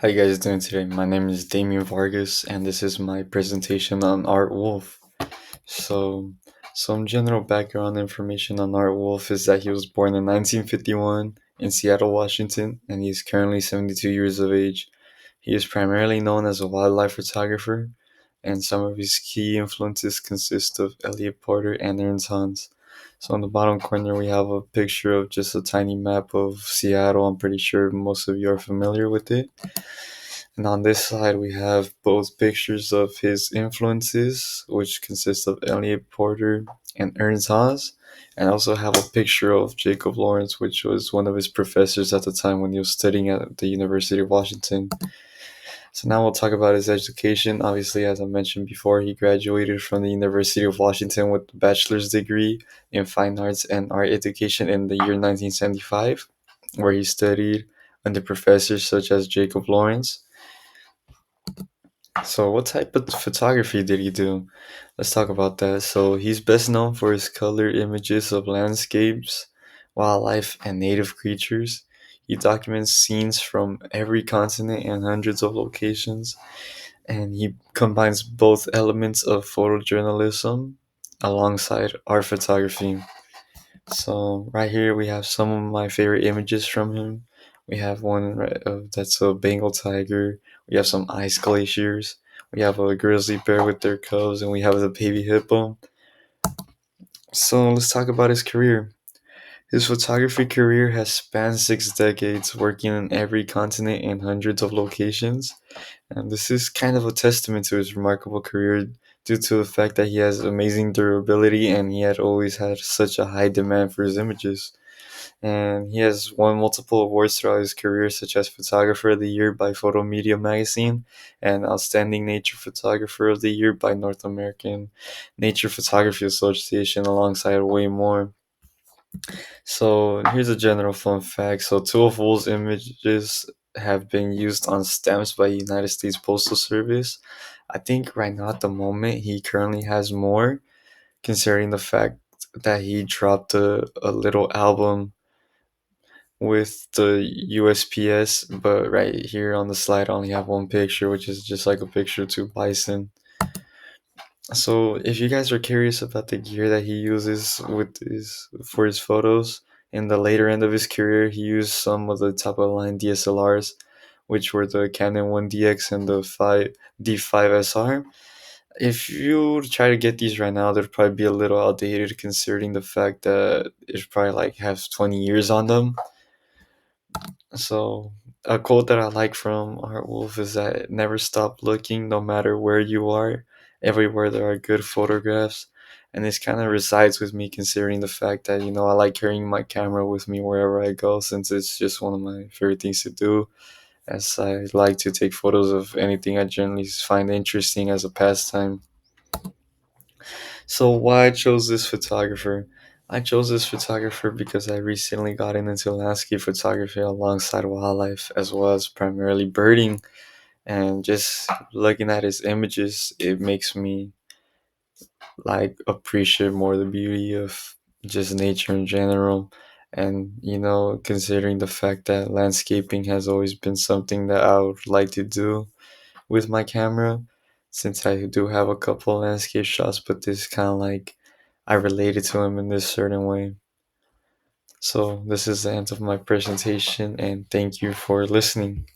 How you guys doing today? My name is Damien Vargas, and this is my presentation on Art Wolf. So, some general background information on Art Wolf is that he was born in 1951 in Seattle, Washington, and he is currently 72 years of age. He is primarily known as a wildlife photographer, and some of his key influences consist of Elliot Porter and Ernst Hans. So, in the bottom corner, we have a picture of just a tiny map of Seattle. I'm pretty sure most of you are familiar with it. And on this side, we have both pictures of his influences, which consist of Elliot Porter and Ernst Haas, and I also have a picture of Jacob Lawrence, which was one of his professors at the time when he was studying at the University of Washington. So now we'll talk about his education. Obviously, as I mentioned before, he graduated from the University of Washington with a bachelor's degree in fine arts and art education in the year 1975, where he studied under professors such as Jacob Lawrence. So, what type of photography did he do? Let's talk about that. So, he's best known for his color images of landscapes, wildlife, and native creatures. He documents scenes from every continent and hundreds of locations, and he combines both elements of photojournalism alongside art photography. So right here we have some of my favorite images from him. We have one that's a Bengal tiger. We have some ice glaciers. We have a grizzly bear with their cubs, and we have the baby hippo. So let's talk about his career. His photography career has spanned 6 decades, working in every continent and hundreds of locations. And this is kind of a testament to his remarkable career due to the fact that he has amazing durability and he had always had such a high demand for his images. And he has won multiple awards throughout his career, such as Photographer of the Year by Photo Media Magazine and Outstanding Nature Photographer of the Year by North American Nature Photography Association, alongside way more. So here's a general fun fact. So two of Wool's images have been used on stamps by United States Postal Service. I think right now at the moment he currently has more, considering the fact that he dropped a little album with the USPS, but right here on the slide I only have one picture, which is just like a picture of two bison. So if you guys are curious about the gear that he uses with his for his photos, in the later end of his career, he used some of the top of the line DSLRs, which were the Canon 1DX and the 5 D5 SR. If you try to get these right now, they'd probably be a little outdated considering the fact that it probably like has 20 years on them. So a quote that I like from Art Wolf is that never stop looking no matter where you are. Everywhere there are good photographs. And this kind of resides with me considering the fact that, I like carrying my camera with me wherever I go since it's just one of my favorite things to do. As I like to take photos of anything I generally find interesting as a pastime. So why I chose this photographer? I chose this photographer because I recently got into landscape photography alongside wildlife as well as primarily birding, and just looking at his images it makes me like appreciate more the beauty of just nature in general. And considering the fact that landscaping has always been something that I would like to do with my camera, since I do have a couple landscape shots, but this kind of like I related to him in this certain way. So this is the end of my presentation, and thank you for listening.